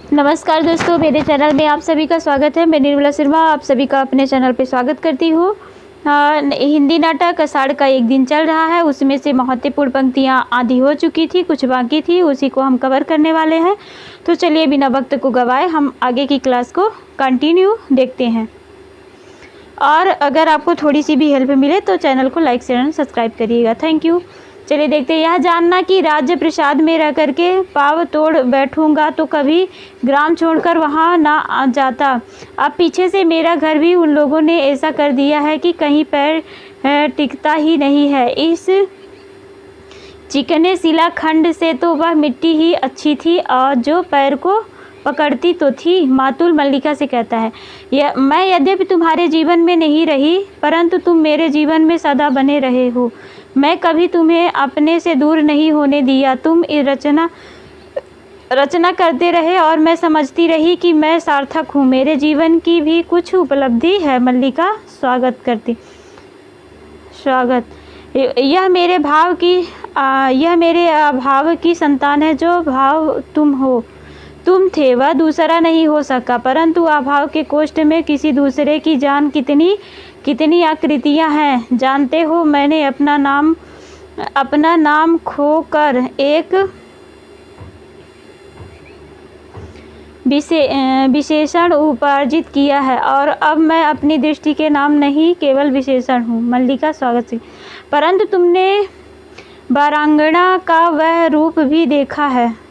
नमस्कार दोस्तों, मेरे चैनल में आप सभी का स्वागत है। मैं निर्मला शर्मा आप सभी का अपने चैनल पे स्वागत करती हूँ। हिंदी नाटक आषाढ़ का एक दिन चल रहा है, उसमें से महत्वपूर्ण पंक्तियाँ आधी हो चुकी थी, कुछ बाकी थी, उसी को हम कवर करने वाले हैं। तो चलिए बिना वक्त को गवाए हम आगे की क्लास को कंटिन्यू देखते हैं। और अगर आपको थोड़ी सी भी हेल्प मिले तो चैनल को लाइक शेयर एंड सब्सक्राइब करिएगा। Thank you. चलिए देखते हैं। यह जानना कि राज्य प्रसाद में रह करके पाँव तोड़ बैठूंगा तो कभी ग्राम छोड़कर वहाँ ना आ जाता। अब पीछे से मेरा घर भी उन लोगों ने ऐसा कर दिया है कि कहीं पैर टिकता ही नहीं है। इस चिकने शिलाखंड से तो वह मिट्टी ही अच्छी थी और जो पैर को पकड़ती तो थी। मातुल मल्लिका से कहता है, मैं यद्यपि तुम्हारे जीवन में नहीं रही परंतु तुम मेरे जीवन में सदा बने रहे हो। मैं कभी तुम्हें अपने से दूर नहीं होने दिया। तुम रचना करते रहे और मैं समझती रही कि मैं सार्थक हूँ। मेरे जीवन की भी कुछ उपलब्धि है। मल्लिका स्वागत। यह मेरे भाव की संतान है। जो भाव तुम थे वह दूसरा नहीं हो सका, परंतु अभाव के कोष्ठ में किसी दूसरे की जान कितनी आकृतियां हैं। जानते हो, मैंने अपना नाम खोकर एक विशेषण उपार्जित किया है और अब मैं अपनी दृष्टि के नाम नहीं केवल विशेषण हूँ। मल्लिका स्वागत से। परंतु तुमने वारांगना का वह रूप भी देखा है।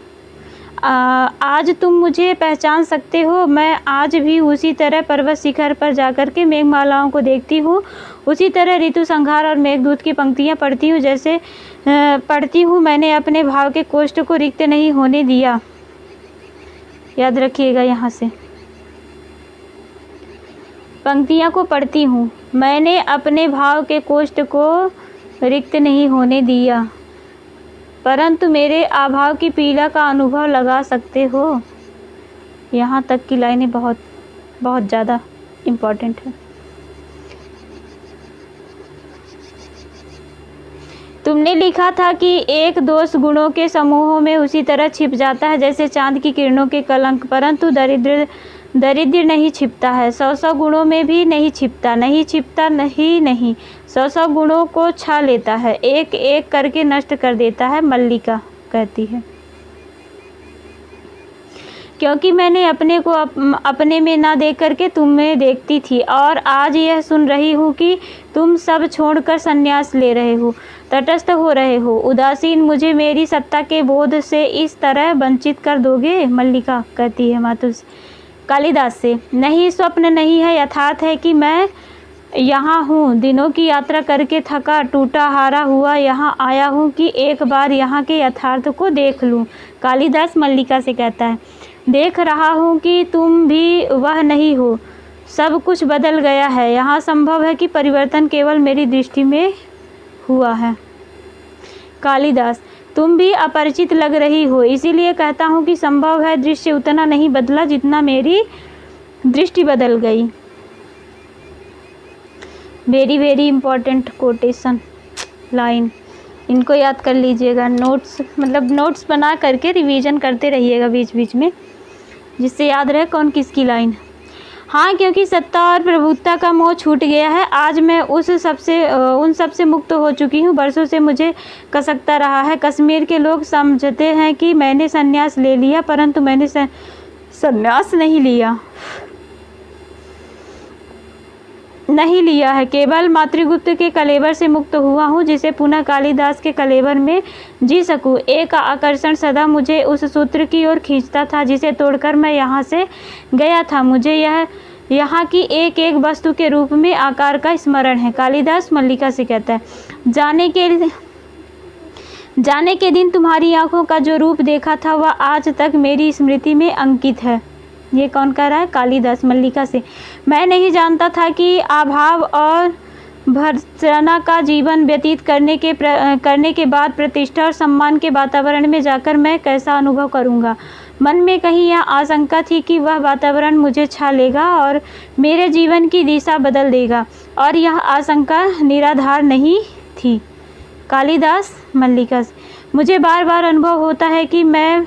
आज तुम मुझे पहचान सकते हो। मैं आज भी उसी तरह पर्वत शिखर पर जाकर के मेघमालाओं को देखती हूँ, उसी तरह ऋतु संहार और मेघदूत की पंक्तियाँ पढ़ती हूँ जैसे पढ़ती हूँ। मैंने अपने भाव के कोष्ठ को रिक्त नहीं होने दिया। याद रखिएगा, यहाँ से पंक्तियाँ को पढ़ती हूँ। मैंने अपने भाव के कोष्ठ को रिक्त नहीं होने दिया, परंतु मेरे अभाव की पीड़ा का अनुभव लगा सकते हो। यहाँ तक की लाइनें बहुत ज़्यादा इम्पोर्टेंट है। तुमने लिखा था कि एक दोष गुणों के समूहों में उसी तरह छिप जाता है जैसे चांद की किरणों के कलंक, परंतु दरिद्र नहीं छिपता है। 100 गुणों में भी नहीं छिपता। 100 गुणों को छा लेता है, एक एक करके नष्ट कर देता है। मल्लिका कहती है, क्योंकि मैंने अपने को अपने में ना देख करके तुम में देखती थी और आज यह सुन रही हूँ कि तुम सब छोड़कर संन्यास ले रहे हो, तटस्थ हो रहे हो। उदासीन मुझे मेरी सत्ता के बोध से इस तरह वंचित कर दोगे। मल्लिका कहती है मातुल से। कालिदास से, नहीं स्वप्न नहीं है, यथार्थ है कि मैं यहाँ हूँ। दिनों की यात्रा करके थका टूटा हारा हुआ यहाँ आया हूँ कि एक बार यहाँ के यथार्थ को देख लूँ। कालिदास मल्लिका से कहता है, देख रहा हूँ कि तुम भी वह नहीं हो। सब कुछ बदल गया है। यहाँ संभव है कि परिवर्तन केवल मेरी दृष्टि में हुआ है। कालिदास, तुम भी अपरिचित लग रही हो, इसीलिए कहता हूँ कि संभव है दृश्य उतना नहीं बदला जितना मेरी दृष्टि बदल गई। Very very important quotation line, इनको याद कर लीजिएगा। नोट्स बना करके रिवीजन करते रहिएगा बीच बीच में, जिससे याद रहे कौन किसकी लाइन। हाँ, क्योंकि सत्ता और प्रभुत्ता का मोह छूट गया है। आज मैं उन सब से मुक्त हो चुकी हूँ। बरसों से मुझे कसकता रहा है। कश्मीर के लोग समझते हैं कि मैंने संन्यास ले लिया, परंतु मैंने संन्यास नहीं लिया है। केवल मातृगुप्त के कलेवर से मुक्त हुआ हूँ, जिसे पुनः कालिदास के कलेवर में जी सकूँ। एक आकर्षण सदा मुझे उस सूत्र की ओर खींचता था जिसे तोड़कर मैं यहाँ से गया था। मुझे यहाँ की एक एक वस्तु के रूप में आकार का स्मरण है। कालिदास मल्लिका से कहता है, जाने के दिन तुम्हारी आंखों का जो रूप देखा था वह आज तक मेरी स्मृति में अंकित है। ये कौन कह रहा है? कालिदास मल्लिका से। मैं नहीं जानता था कि अभाव और भर्त्सना का जीवन व्यतीत करने के बाद प्रतिष्ठा और सम्मान के वातावरण में जाकर मैं कैसा अनुभव करूँगा। मन में कहीं यह आशंका थी कि वह वातावरण मुझे छा लेगा और मेरे जीवन की दिशा बदल देगा, और यह आशंका निराधार नहीं थी। कालिदास मल्लिका से। मुझे बार बार अनुभव होता है कि मैं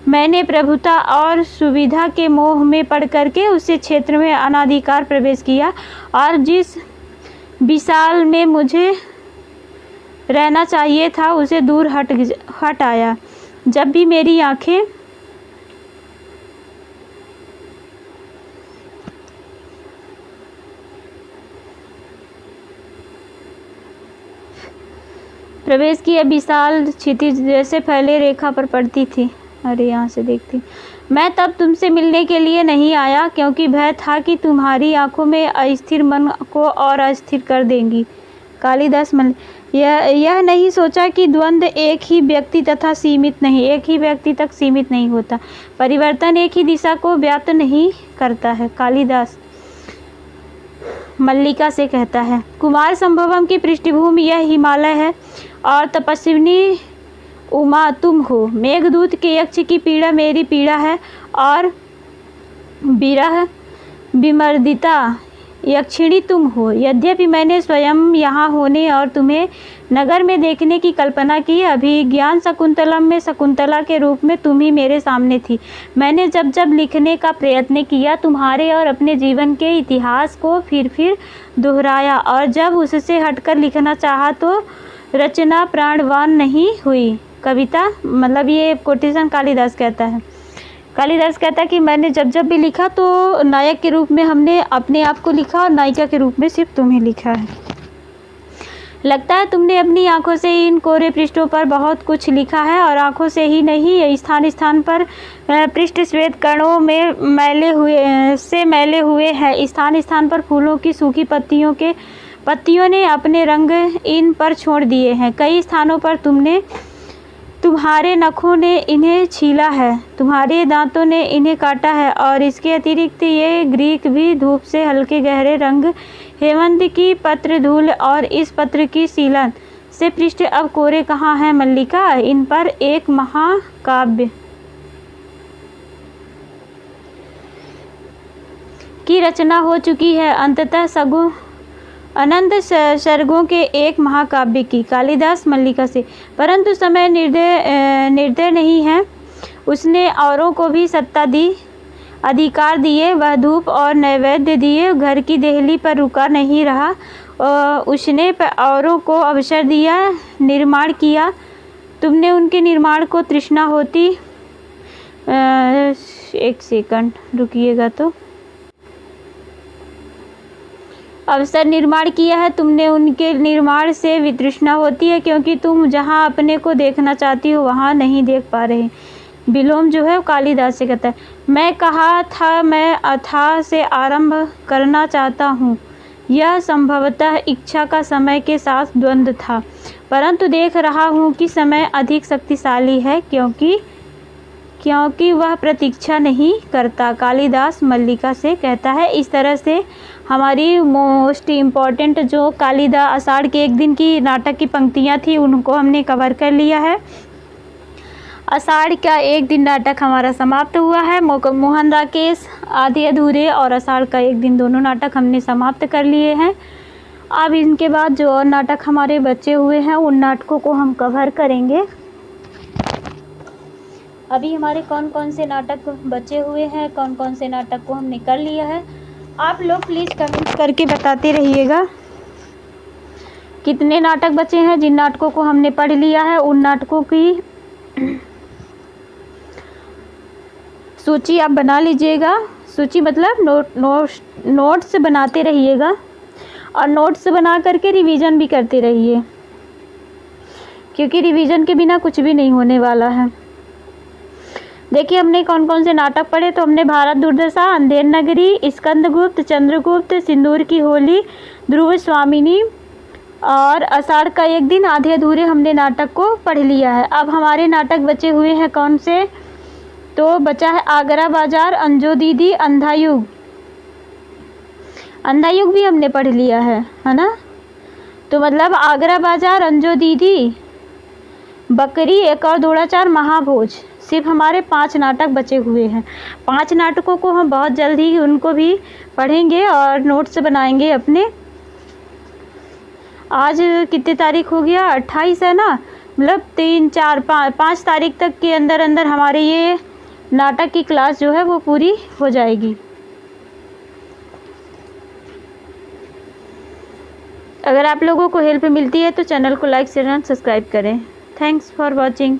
मैंने प्रभुता और सुविधा के मोह में पड़ करके उस क्षेत्र में अनाधिकार प्रवेश किया और जिस विशाल में मुझे रहना चाहिए था उसे दूर हट आया। जब भी मेरी आंखें प्रवेश किया विशाल क्षितिज जैसे फैले रेखा पर पड़ती थी। अरे यहाँ से देखती, मैं तब तुमसे मिलने के लिए नहीं आया क्योंकि भय था कि तुम्हारी आंखों में अस्थिर मन को और अस्थिर कर देंगी। कालिदास मन यह नहीं सोचा कि द्वंद्व एक ही व्यक्ति तथा सीमित नहीं, एक ही व्यक्ति तक सीमित नहीं होता। परिवर्तन एक ही दिशा को व्याप्त नहीं करता है। कालिदास मल्लिका से कहता है, कुमार संभवम की पृष्ठभूमि यह हिमालय है और तपस्विनी उमा तुम हो। मेघदूत के यक्ष की पीड़ा मेरी पीड़ा है और विरह विमर्दिता यक्षिणी तुम हो। यद्यपि मैंने स्वयं यहाँ होने और तुम्हें नगर में देखने की कल्पना की, अभिज्ञान शकुंतलम में शकुंतला के रूप में तुम ही मेरे सामने थी। मैंने जब जब लिखने का प्रयत्न किया तुम्हारे और अपने जीवन के इतिहास को फिर दोहराया और जब उससे हटकर लिखना चाहा तो रचना प्राणवान नहीं हुई। कविता मतलब ये कोटेशन कालिदास कहता है। कालिदास कहता है कि मैंने जब जब भी लिखा तो नायक के रूप में हमने अपने आप को लिखा और नायिका के रूप में सिर्फ तुम्हें लिखा है। लगता है तुमने अपनी आंखों से इन कोरे पृष्ठों पर बहुत कुछ लिखा है और आंखों से ही नहीं, स्थान स्थान पर पृष्ठ श्वेत कणों में मैले हुए हैं। स्थान स्थान पर फूलों की सूखी पत्तियों ने अपने रंग इन पर छोड़ दिए हैं। कई स्थानों पर तुम्हारे नखों ने इन्हें छीला है, तुम्हारे दांतों ने इन्हें काटा है और इसके अतिरिक्त ये ग्रीक भी धूप से हल्के गहरे रंग, हेमंत की पत्र धूल और इस पत्र की सीलन से पृष्ठ अब कोरे कहाँ हैं मल्लिका। इन पर एक महाकाव्य की रचना हो चुकी है, अंततः अनंत सर्गों के एक महाकाव्य की। कालिदास मल्लिका से, परंतु समय निर्दय नहीं है। उसने औरों को भी सत्ता दी, अधिकार दिए, वह धूप और नैवेद्य दिए, घर की देहली पर रुका नहीं रहा। उसने औरों को अवसर दिया, निर्माण किया। तुमने उनके निर्माण को तृष्णा होती। एक सेकंड रुकिएगा। तो अवसर निर्माण किया है, तुमने उनके निर्माण से वितृष्णा होती है क्योंकि तुम जहाँ अपने को देखना चाहती हो वहाँ नहीं देख पा रहे। विलोम जो है कालिदास से कहता है, मैं कहा था मैं अथाह से आरंभ करना चाहता हूँ। यह संभवतः इच्छा का समय के साथ द्वंद्व था, परंतु देख रहा हूँ कि समय अधिक शक्तिशाली है क्योंकि वह प्रतीक्षा नहीं करता। कालिदास मल्लिका से कहता है। इस तरह से हमारी मोस्ट इम्पॉर्टेंट जो कालिदास आषाढ़ के एक दिन की नाटक की पंक्तियाँ थी उनको हमने कवर कर लिया है। आषाढ़ का एक दिन नाटक हमारा समाप्त हुआ है। मोहन राकेश, आधे अधूरे और आषाढ़ का एक दिन दोनों नाटक हमने समाप्त कर लिए हैं। अब इनके बाद जो और नाटक हमारे बचे हुए हैं उन नाटकों को हम कवर करेंगे। अभी हमारे कौन कौन से नाटक बचे हुए हैं, कौन कौन से नाटक को हमने कर लिया है, आप लोग प्लीज़ कमेंट करके बताते रहिएगा कितने नाटक बचे हैं। जिन नाटकों को हमने पढ़ लिया है उन नाटकों की सूची आप बना लीजिएगा। सूची मतलब नोट्स बनाते रहिएगा और नोट्स बना करके रिवीजन भी करते रहिए, क्योंकि रिवीजन के बिना कुछ भी नहीं होने वाला है। देखिए हमने कौन कौन से नाटक पढ़े। तो हमने भारत दुर्दशा, अंधेर नगरी, स्कंदगुप्त, चंद्रगुप्त, सिंदूर की होली, ध्रुव स्वामिनी और आषाढ़ का एक दिन, आधे अधूरे हमने नाटक को पढ़ लिया है। अब हमारे नाटक बचे हुए हैं कौन से, तो बचा है आगरा बाजार, अंजो दीदी, अंधा युग। अंधा युग भी हमने पढ़ लिया है ना। तो मतलब आगरा बाजार, अंजो दीदी, बकरी, एक और द्रोणाचार्य, महाभोज, सिर्फ हमारे 5 नाटक बचे हुए हैं। 5 नाटकों को हम बहुत जल्द ही उनको भी पढ़ेंगे और नोट्स बनाएंगे अपने। आज कितनी तारीख हो गया, 28 है ना, मतलब 3, 4, 5 तारीख तक के अंदर हमारे ये नाटक की क्लास जो है वो पूरी हो जाएगी। अगर आप लोगों को हेल्प मिलती है तो चैनल को लाइक शेयर एंड सब्सक्राइब करें। Thanks for watching.